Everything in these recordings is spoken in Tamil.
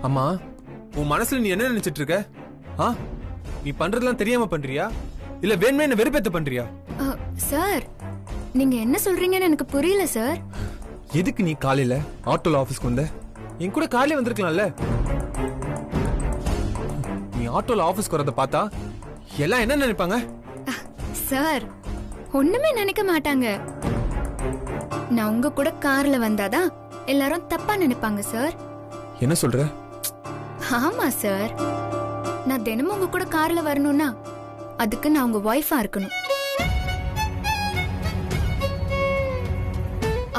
அம்மா, உன் மனசுல நீ என்ன நினைச்சிட்டு இருக்க? நீ பண்றதெல்லாம் தெரியாம பண்றியா இல்ல வேணுமே என்ன வெறுப்பேத்த பண்றியா? சார், நீங்க என்ன சொல்றீங்கன்னு எனக்கு புரியல சார். எதுக்கு நீ காலையில ஆட்டோல ஆபீஸ்க்கு வந்த? என் கூட காலையில வந்திருக்கலாம்ல. நீ ஆட்டோல ஆபீஸ்க்கு வரத பார்த்தா எல்லாம் என்ன நினைப்பாங்க? சார், ஒண்ணுமே நினைக்க மாட்டாங்க. நான் உங்க கூட கார்ல வந்தாதான் எல்லாரும் தப்பா நினைப்பாங்க சார். என்ன சொல்ற? ஆமா சார், நான் தினமும் உங்க கூட கார்ல வரணும்னா அதுக்கு நான் உங்க வைஃபா இருக்கணும்.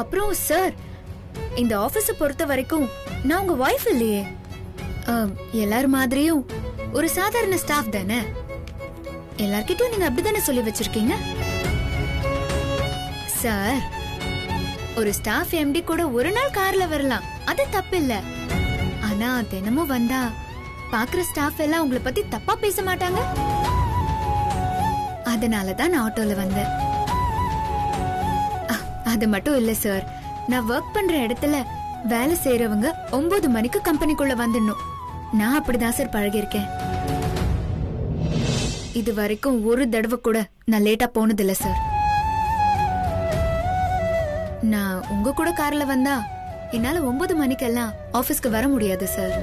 அப்புறம் சார், இந்த ஆபீஸ பொறுத்த வரைக்கும் நான் உங்க வைஃப் இல்லையே. எல்லார் மாதிரியும் ஒரு சாதாரண ஸ்டாஃப் தானே. எல்லார்கிட்டயும் நீங்க அப்படித்தானே சொல்லி வச்சிருக்கீங்க சார். ஒரு ஸ்டாஃப் எம்டி கூட ஒரு நாள் கார்ல வரலாம், அது தப்பு இல்ல. ஆனா தினமும் வந்தா பாக்குற ஸ்டாஃப் எல்லாம் உங்களை பத்தி தப்பா பேச மாட்டாங்க. அதனாலதான் நான் ஆட்டோல வந்தேன். அது மட்டும் இல்ல சார், நான் ஒர்க் பண்ற இடத்துல வேலை செய்யறவங்க 9 மணிக்கு கம்பெனிக்குள்ள வந்துடணும். நான் அப்படிதான் சார் பழகிருக்கேன். இது வரைக்கும் ஒரு தடவை கூட நான் லேட்டா போனதில்ல சார். நான் உங்க கூட கார்ல வந்தா என்னால 9 மணிக்கெல்லாம் ஆபீஸ்க்கு வர முடியாது சார்.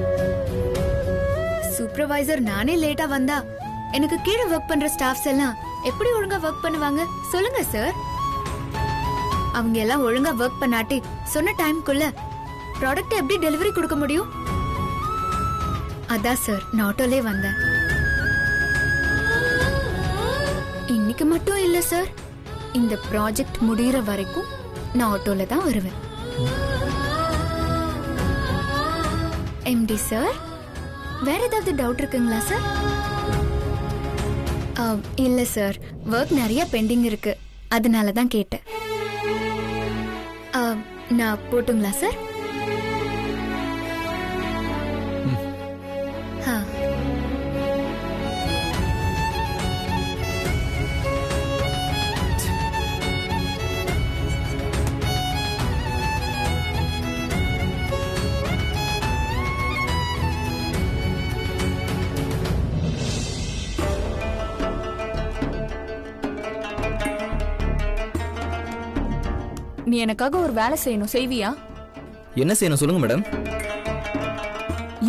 சூப்பர்வைசர் நானே லேட்டா வந்தா எனக்கு கீழே ஒர்க் பண்ற ஸ்டாஃப்ஸ் எல்லாம் எப்படி ஒழுங்கா ஒர்க் பண்ணுவாங்க சொல்லுங்க சார். அவங்க எல்லாம் ஒழுங்கா ஒர்க் பண்ணாட்டி சொன்ன டைம்க்குள்ள ப்ராடக்ட் எப்படி டெலிவரி கொடுக்க முடியும்? அதான் சார் நான் ஆட்டோலே வந்தேன். இன்னைக்கு மட்டும் இல்ல சார், இந்த ப்ராஜெக்ட் முடியற வரைக்கும் நான் ஆட்டோல தான் வருவேன். எம்டி சார், வேற ஏதாவது டவுட் இருக்குங்களா சார்? இல்ல சார், ஒர்க் நிறைய பெண்டிங் இருக்கு, அதனால தான் கேட்டேன். நான் போட்டுங்களா சார்? நீ எனக்காக ஒரு வேலை செய்யணும், செய்வியா? என்ன செய்யணும் சொல்லுங்க மேடம்.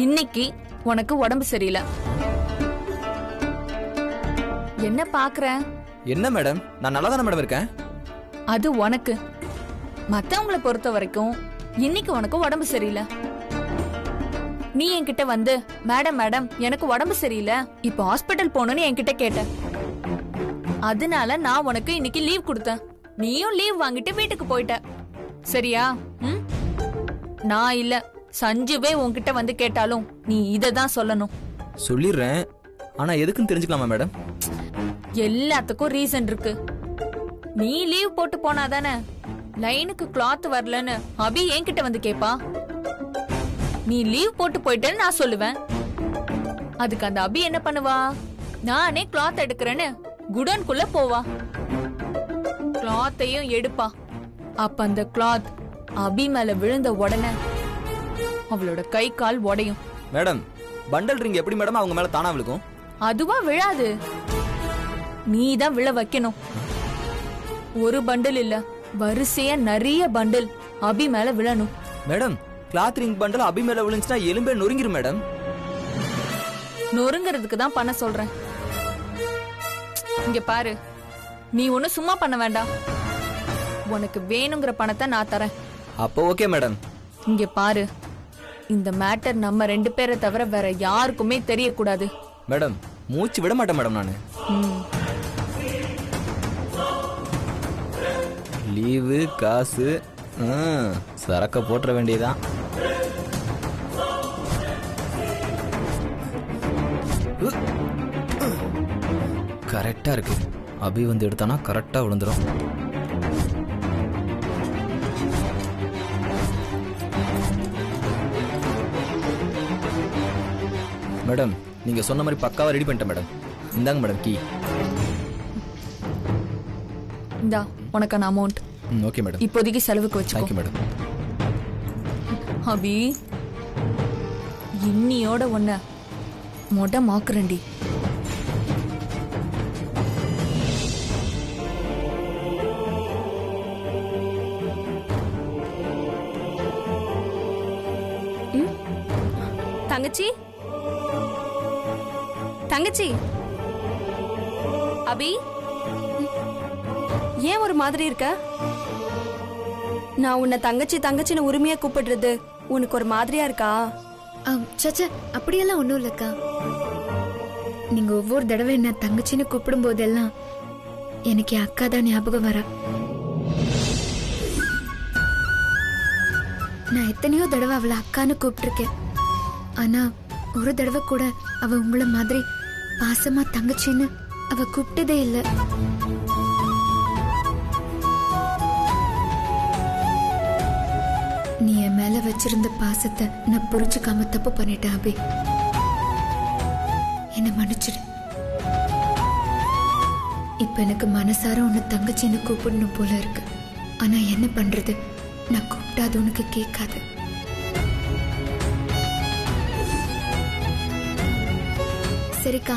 இன்னைக்கு உனக்கு உடம்பு சரியில்லை. என்ன பாக்குற? என்ன மேடம், நான் நல்லா தானே மேடம் இருக்கேன். அது உனக்கு. மத்தவங்களை பொறுத்த வரைக்கும் இன்னைக்கு உனக்கு உடம்பு சரியில்லை. நீ என்கிட்ட வந்து மேடம் மேடம் எனக்கு உடம்பு சரியில்லை, இப்போ ஹாஸ்பிட்டல் போகணும்னு என்கிட்ட கேட்ட. அதனால நான் உனக்கு இன்னைக்கு லீவ் கொடுத்தேன். நீயும் லீவ் வாங்கிட்டு வீட்டுக்கு போயிட்ட, சரியா? நான் இல்ல, சஞ்சுவே உன்கிட்ட வந்து கேட்டாலும் நீ இததான் சொல்லணும். சொல்லிடுறேன், ஆனா எதுக்குன்னு தெரிஞ்சுக்கலாமா மேடம்? எல்லாத்துக்கும் ரீசன் இருக்கு. நீ லீவ் போட்டு போனாதானே லைனுக்கு கிளாத் வரலன்னு அபி என்கிட்ட வந்து கேப்பா. நீ லீவ் போட்டு போயிட்டேன்னு நான் சொல்லுவேன். அதுக்கு அந்த அபி என்ன பண்ணுவா? நானே கிளாத் எடுக்கிறேன்னு குடோன்குள்ள போவா, கிளாத்தையும் எடுப்பா. அப்ப அந்த கிளாத் அபி மேல விழுந்த உடனே அவளோட கை கால் உடையும். மேடம், பண்டல் ரிங் எப்படி மேடம் அவங்க மேல தானா விழுகும்? அதுவா விழாது, நீதான் விழ வைக்கணும். ஒரு பண்டில் இல்ல, வரிசையா நிறைய பண்டில் அபி மேல விழணும். மேடம், கிளாத் ரிங் பண்டல் அபி மேல விழுந்துச்சுன்னா எலும்பே நொறுங்கிரும் மேடம். நொறுங்கிறதுக்கு தான் பண்ண சொல்றேன். இங்க பாரு, நீ ஒண்ணு சும்மா பண்ண வேண்டாம். உனக்கு வேணுங்கிற பணத்தை நான் தரேன். அப்போ ஓகே மேடம். இங்க பாரு, இந்த மேட்டர் நம்ம 2 பேரை தவிர வேற யாருக்குமே தெரியக்கூடாது. மேடம், மூச்சு விட மாட்டேன் மேடம் நானு. லீவு காசு சரக்க போட்டுற வேண்டியதான். கரெக்டா இருக்கு. அபி வந்து எடுத்தானா கரெக்டா விழுந்துரும். மேடம், நீங்க சொன்ன மாதிரி பக்காவா ரெடி பண்ணிட்டேன் மேடம். இந்தாங்க மேடம் கீ. இந்தா உனக்கான அமௌண்ட். Okay madam. இப்போதைக்கு செலவுக்கு வச்சுக்கோ. Thank you madam. அபி, இன்னியோட ஒன்ன மொடமாக்குறேன்டி. தங்கச்சி தங்கச்சி அபி, ஏன் ஒரு மாதிரி இருக்க? நான் உன்னை தங்கச்சி தங்கச்சின்னு உரிமையா கூப்பிடுறது உனக்கு ஒரு மாதிரியா இருக்கா? சச்சா, அப்படியெல்லாம் ஒண்ணும் இல்லக்கா. நீங்க ஒவ்வொரு தடவை என்ன தங்கச்சின்னு கூப்பிடும் போதெல்லாம் எனக்கு என் அக்கா தான் ஞாபகம் வரா. நான் எத்தனையோ தடவை அவளை அக்கான்னு கூப்பிட்டிருக்கேன். ஆனா ஒரு தடவை கூட அவ உங்கள மாதிரி பாசமா தங்கச்சின்னு அவ கூப்பிட்டதே இல்ல. நீ என் மேல வச்சிருந்த பாசத்தை நான் புரிஞ்சுக்காம தப்பு பண்ணிட்டேன் அபி. என்ன மன்னிச்சிடு. இப்ப எனக்கு மனசார உன்னை தங்கச்சின்னு கூப்பிடணும் போல இருக்கு. ஆனா என்ன பண்றது, நான் கூப்பிட்டா அது உனக்கு கேட்காது. சரிக்கா,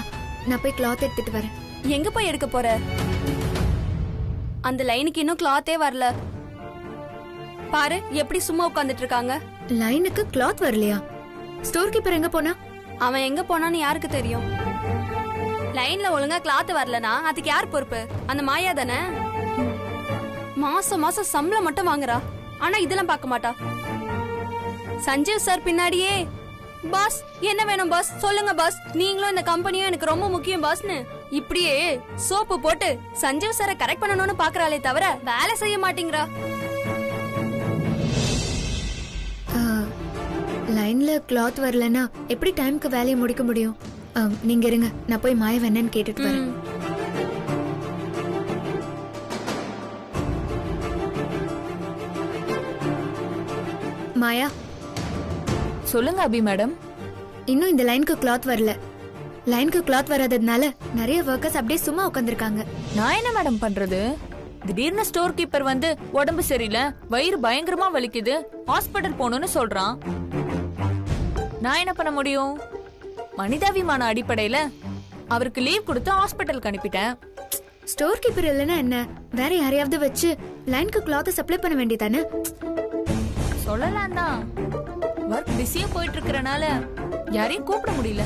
நான் போய் கிளாத் எடுத்துட்டு வரேன். எங்க போய் எடுக்க போற? அந்த லைனுக்கு இன்னும் கிளாத்தே வரல. பாரு எப்படி சும்மா உட்கார்ந்துட்டு இருக்காங்க. லைனுக்கு கிளாத் வரலையா? ஸ்டோர் கீப்பர் எங்க போனா? அவன் எங்க போனான்னு யாருக்கு தெரியும்? லைன்ல ஒழுங்கா கிளாத் வரலனா அதுக்கு யார் பொறுப்பு? அந்த மாயா தானே. மாசம் மாசம் சம்பளம் மட்டும் வாங்குறா, ஆனா இதெல்லாம் பார்க்க மாட்டா. சஞ்சீவ் சார் பின்னாடியே பாஸ் என்ன வேணும் பாஸ், சொல்லுங்க பாஸ், நீங்களும் இந்த கம்பெனியும் எனக்கு ரொம்ப முக்கியம் பாஸ்னு இப்படியே சோப்பு போட்டு சஞ்சீவ் சாரை கரெக்ட் பண்ணணும்னு பாக்குறாளே தவிர வேலை செய்ய மாட்டேங்கிறா. லைன்ல கிளாத் வரலனா எப்படி டைம்க்கு வேலையை முடிக்க முடியும்? நீங்க இருங்க, நான் போய் மாயா வேணன்னு கேட்டுட்டு வரேன். மாயா, சொல்லுங்க அபி மேடம். இன்னும் இந்த லைனுக்கு கிளாத் வரல. லைனுக்கு கிளாத் வராததுனால நிறைய ஒர்க்கர்ஸ் அப்படியே சும்மா உட்காந்துருக்காங்க. நான் என்ன மேடம் பண்றது? திடீர்னு ஸ்டோர் கீப்பர் வந்து உடம்பு சரியில்லை, வயிறு பயங்கரமா வலிக்குது, ஹாஸ்பிட்டல் போகணும்னு சொல்றான். நான் என்ன பண்ண முடியும்? மனிதாபிமான அடிப்படையில அவருக்கு லீவ் கொடுத்து ஹாஸ்பிட்டலுக்கு அனுப்பிட்டேன். ஸ்டோர் கீப்பர் இல்லைன்னா என்ன, வேற யாரையாவது வச்சு லைனுக்கு கிளாத் சப்ளை பண்ண வேண்டியதானே? சொல்லலாம் தான், ஒர்க் பிஸியா போயிட்டு இருக்கறனால யாரையும் கூப்பிட முடியல.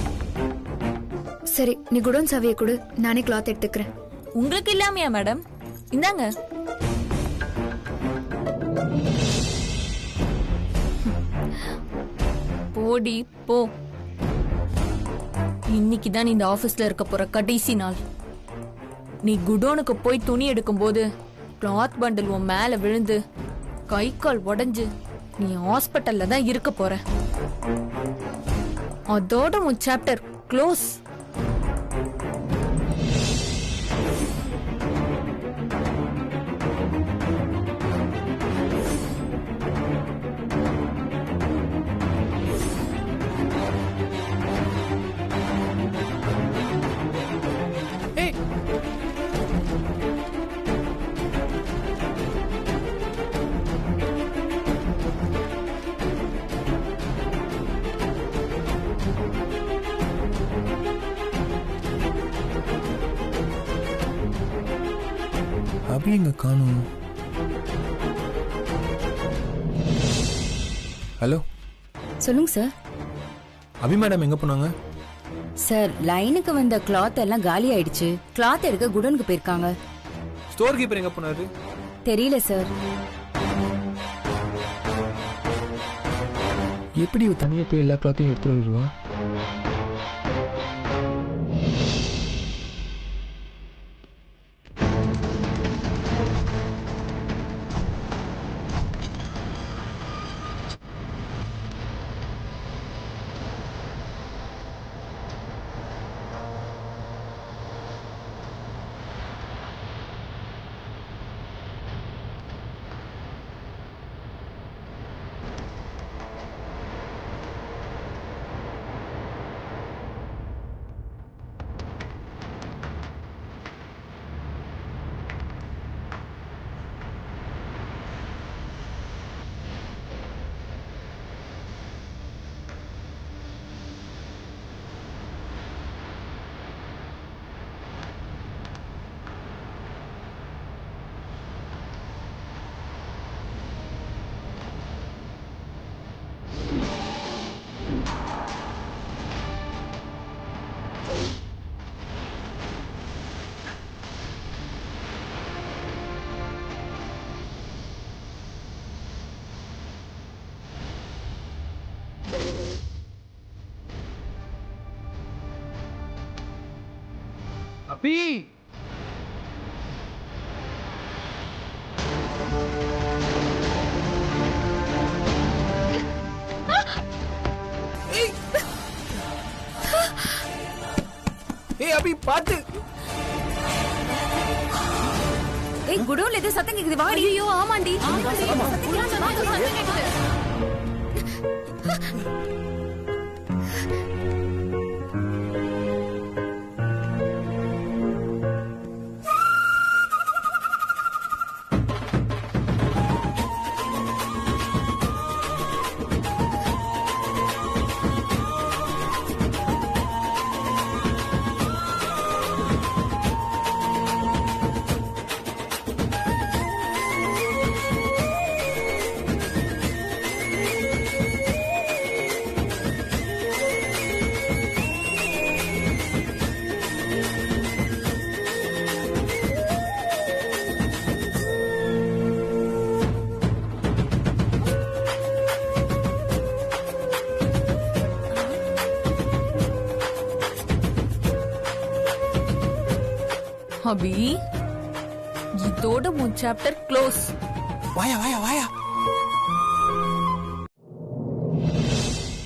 சரி, நீ குடோன் சாவியை கொடு, நானே கிளாத் எடுத்துக்கிறேன். உங்களுக்கு இல்லாமையா மேடம்? இந்தாங்க. போடி போ. இன்னைக்குதான் இந்த ஆபீஸ்ல இருக்க போற கடைசி நாள். நீ குடோனுக்கு போய் துணி எடுக்கும் போது கிளாத் பண்டில் உன் மேல விழுந்து கை கால் உடைஞ்சு நீ ஹாஸ்பிட்டல்ல தான் இருக்க போற. அதோட உன் சாப்டர் க்ளோஸ். அபி எங்க காணும்? ஹலோ, சொல்லுங்க சார். அபி மேடம் எங்க போனாங்க? சார், லைனுக்கு வந்த கிளாத் எல்லாம் காலி ஆயிடுச்சு. கிளாத் எடுக்க குடோனுக்கு போயிருக்காங்க. ஸ்டோர் கீப்பர் எங்க போனாரு? தெரியல சார். எப்படி தனியா போய் எல்லா கிளாத்தையும் எடுத்துட்டு வருவா? அபி ஏய் அபி பாத்து. ஏய் குடோன்ல ஏதோ சத்தம் கேக்குது வாடி. ஐயோ ஆமாண்டி. அபி இதோட உன் சாப்டர் க்ளோஸ். வாயா வாயா வாயா.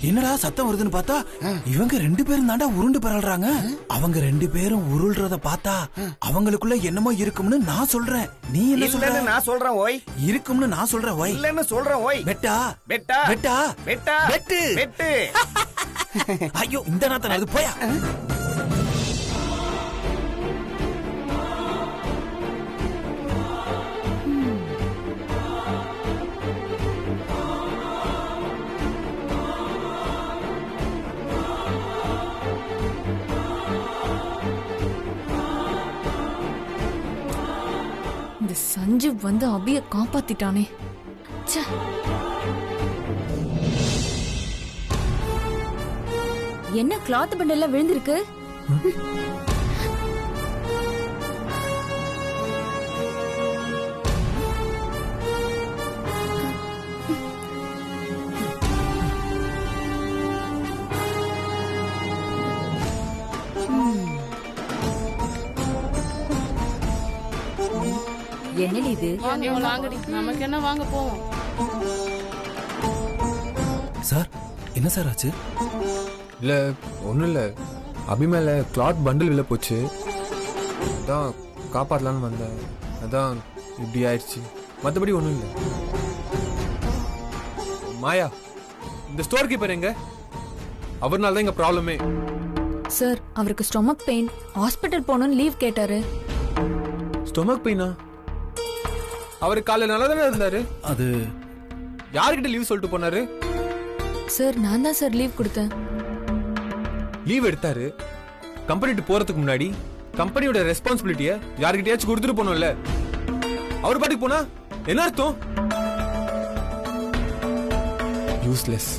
என்னடா சத்தம் வருதுன்னு பார்த்தா இவங்க 2 பேரும் தாண்டா உருண்டு பரல்றாங்க. அவங்க 2 பேரும் உருள்றத பார்த்தா அவங்களுக்குள்ள என்னமோ இருக்கும்னு நான் சொல்றேன். நீ என்ன சொல்ற? நான் சொல்றேன் ஓய். இருக்கும்னு நான் சொல்றேன் ஓய். இல்லன்னு சொல்றேன் ஓய். பெட்டா பெட்டா பெட்டா பெட்டா பெட்டு பெட்டு. ஐயோ இந்த நாத்தம் அது போயா. இந்த சஞ்சு வந்து அபிய காப்பாத்திட்டானே. ச்சே. என்ன கிளாத் பண்டெல்லாம் விழுந்திருக்கு? என்னடி இது? நமக்கு என்ன வாங்க போவோம். சார் என்ன சார் ஆச்சு? இல்ல ஒண்ணும் இல்ல, அபி மேல கிளாத் பண்டில் விழ போச்சு, அதான் காப்பாத்தலான்னு வந்தேன், அதான் இப்படி ஆயிடுச்சு, மத்தபடி ஒண்ணும் இல்ல. மாயா, இந்த ஸ்டோர் கீப்பர் எங்க? அவர்னால தான் எங்க ப்ராப்ளமே. சார் அவருக்கு ஸ்டொமக் பெயின், ஹாஸ்பிட்டல் போகணும்னு லீவ் கேட்டாரு. ஸ்டொமக் பெயினா? அவரு காலையில நல்லா தானே இருந்தாரு. அது யார்கிட்ட லீவ் சொல்லிட்டு போனாரு? சார் நான் தான் சார் லீவ் கொடுத்தேன். லீவ் எடுத்தாரு, கம்பெனிட்டு போறதுக்கு முன்னாடி கம்பெனியோட ரெஸ்பான்சிபிலிட்டிய யார்கிட்டயாச்சும் கொடுத்துட்டு போனோம்ல. அவர் பாட்டுக்கு போனா என்ன அர்த்தம்? யூஸ்லெஸ்.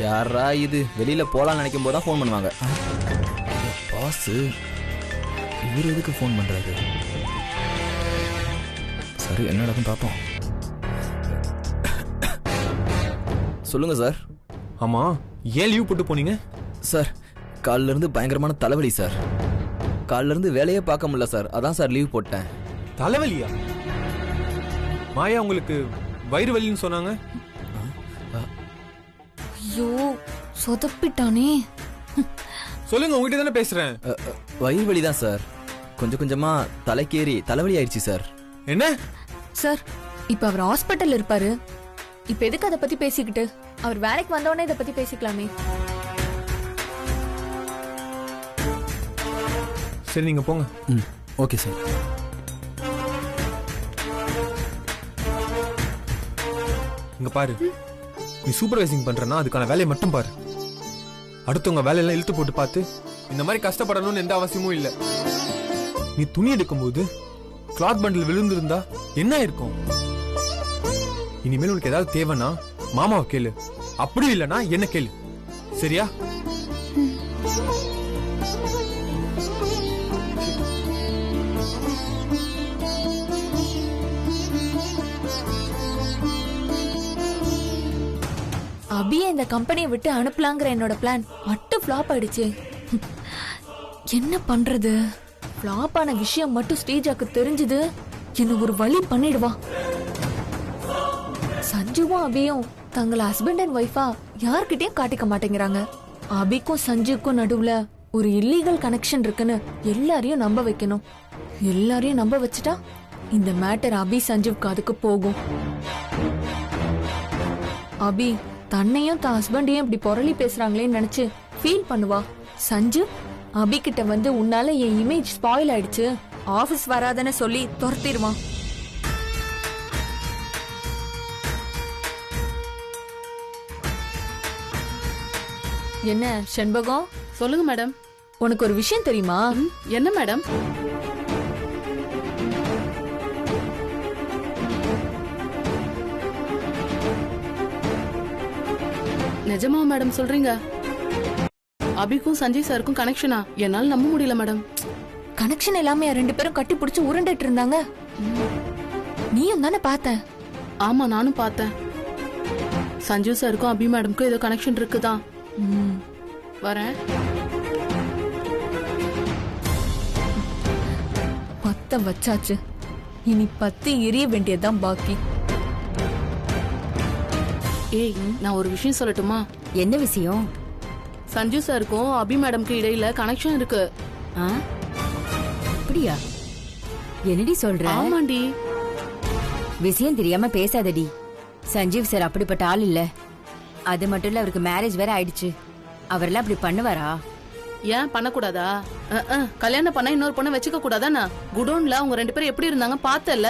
யாரா இது? வெளியில போலாம்னு நினைக்கும் போது தான் ஃபோன் பண்ணுவாங்க. பாஸ் இவர் எதுக்கு ஃபோன் பண்றாரு? சரி என்ன நடக்கும் பார்ப்போம். சொல்லுங்க சார். ஆமா, ஏன் லீவ் போட்டு போனீங்க? சார் காலில இருந்து பயங்கரமான தலைவலி சார். காலில இருந்து வேலையே பார்க்க முடியல சார், அதான் சார் லீவ் போட்டேன். தலைவலியா? மாயா உங்களுக்கு வயிறு வலின்னு சொன்னாங்க. ஐயோ சொதப்பிட்டானே. சொல்லுங்க, உங்ககிட்ட தானே பேசுறேன். வயிறு வலி தான் சார், கொஞ்சம் கொஞ்சமா தலைக்கேறி தலைவலி ஆயிடுச்சு சார். என்ன சார் இப்ப அவர் ஹாஸ்பிட்டல் இருப்பாரு, இப்ப எதுக்கு அதை பத்தி பேசிக்கிட்டு? அவர் வேலைக்கு வந்தவொடனே இதை பத்தி பேசிக்கலாமே. சரி நீங்க போங்க. Okay sir. இங்க பாரு, நீ சூப்பர்வைசிங் பண்றனா அதுக்கான வேலையை மட்டும் பாரு. அடுத்தவங்க வேலையெல்லாம் இழுத்து போட்டு பார்த்து இந்த மாதிரி கஷ்டப்படணும்னு எந்த அவசியமும் இல்ல. நீ துணி எடுக்கும்போது கிளாத் பண்டில் விழுந்திருந்தா என்ன இருக்கும்? இனிமேல் உனக்கு ஏதாவது தேவைன்னா மாமாவை கேளு, அப்படி இல்லைன்னா என்ன கேளு, சரியா? அபியை இந்த கம்பெனியை விட்டு அனுப்பலாங்கிற என்னோட பிளான் மட்டும் ஃபிளாப் ஆயிடுச்சு. என்ன பண்றது? ஃபிளாப் ஆன விஷயம் மட்டும் ஸ்ரீஜாக்கு தெரிஞ்சது என்ன ஒரு வழி பண்ணிடுவா. சஞ்சுவும் அபியும் தங்களை ஹஸ்பண்ட் அண்ட் ஒய்ஃபா யார்கிட்டயும் காட்டிக்க மாட்டேங்கிறாங்க. அபிக்கும் சஞ்சுக்கும் நடுவுல ஒரு இல்லீகல் கனெக்ஷன் இருக்குன்னு எல்லாரையும் நம்ப வைக்கணும். எல்லாரையும் நம்ப வச்சுட்டா இந்த மேட்டர் அபி சஞ்சுவுக்கு அதுக்கு போகும். அபி தன்னையும் தான் ஹஸ்பண்டையும் இப்படி புரளி பேசுறாங்களேன்னு நினைச்சு ஃபீல் பண்ணுவா. சஞ்சு அபி கிட்ட வந்து உன்னால என் இமேஜ் ஸ்பாயில் ஆயிடுச்சு, ஆபீஸ் வராதன்னு சொல்லி துரத்திடுவான். என்ன செண்பகம், சொல்லுங்க மேடம். உனக்கு ஒரு விஷயம் தெரியுமா? என்ன மேடம்? நிஜமா மேடம் சொல்றீங்க? அபிக்கும் சஞ்சய் சாருக்கும் கனெக்ஷனா? என்னால நம்ப முடியல மேடம். கனெக்ஷன் எல்லாமே ரெண்டு பேரும் கட்டி பிடிச்சு உருண்டுட்டு இருந்தாங்க. நீயும் தானே பார்த்த? ஆமா, நானும் பார்த்தேன். சஞ்சு சாருக்கும் அபி மேடம்க்கும் ஏதோ கனெக்ஷன் இருக்குதான். வரேன். பத்த வச்சாச்சு, இனி பத்தி எரிய வேண்டியதுதான் பாக்கி. ஏய், நான் ஒரு விஷயம் சொல்லட்டுமா? என்ன விஷயம்? சஞ்சு சாருக்கும் அபி மேடம்க்கு இடையில கனெக்ஷன் இருக்கு. அப்படியா? என்னடி சொல்ற? ஆமாண்டி. விஷயம் தெரியாம பேசாதடி. சஞ்சீவ் சார் அப்படிப்பட்ட ஆள் இல்ல. அது மட்டும் இல்ல, அவருக்கு மேரேஜ் வேற ஆயிடுச்சு. அவரெல்லாம் அப்படி பண்ணுவாரா? ஏன் பண்ணக்கூடாதா? கல்யாணம் பண்ண இன்னொரு பொண்ணை வச்சுக்க கூடாதானா? குடோன்ல அவங்க ரெண்டு பேரும் எப்படி இருந்தாங்க பார்த்தல?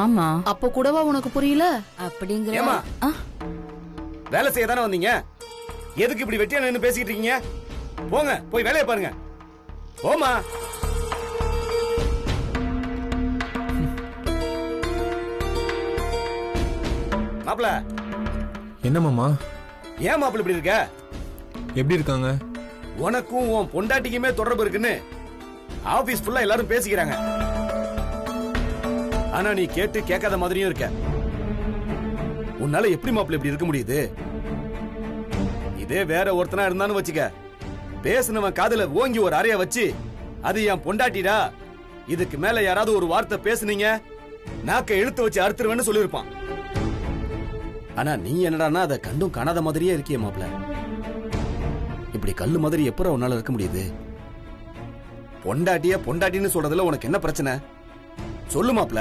ஆமா. அப்ப கூடவா உனக்கு புரியல? அப்படிங்கிற வேலை செய்ய தானே வந்தீங்க, எதுக்கு இப்படி வெட்டியா நின்னு பேசிக்கிட்டு இருக்கீங்க? போங்க, போய் வேலையை பாருங்க. போமா. மாப்ள. என்ன மாமா? ஏன் மாப்ள இப்படி இருக்க? எப்படி இருக்காங்க? உனக்கும் உன் பொண்டாட்டிக்குமே தொடர்பு இருக்குன்னு ஆபீஸ் ஃபுல்லா எல்லாரும் பேசிக்கிறாங்க. ஆனா நீ கேட்டு கேட்காத மாதிரியும் இருக்க. உன்னால எப்படி மாப்ள இப்படி இருக்க முடியுது? இதே வேற ஒருத்தனா இருந்தான்னு வச்சுக்க, பேசுனவன் காதுல ஓங்கி ஒரு அறைய வச்சு, அது என் பொண்டாட்டிடா, இதுக்கு மேல யாராவது ஒரு வார்த்தை பேசுனீங்க நாக்க இழுத்து வச்சு அறுத்துருவேன்னு சொல்லிருப்பான். ஆனா நீ என்னடான்னா அதை கண்டும் காணாத மாதிரியே இருக்கிய மாப்ள. இப்படி கல்லு மாதிரி எப்பறம் உன்னால இருக்க முடியுது? பொண்டாட்டிய பொண்டாட்டின்னு சொல்றதுல உனக்கு என்ன பிரச்சனை சொல்லு மாப்ள?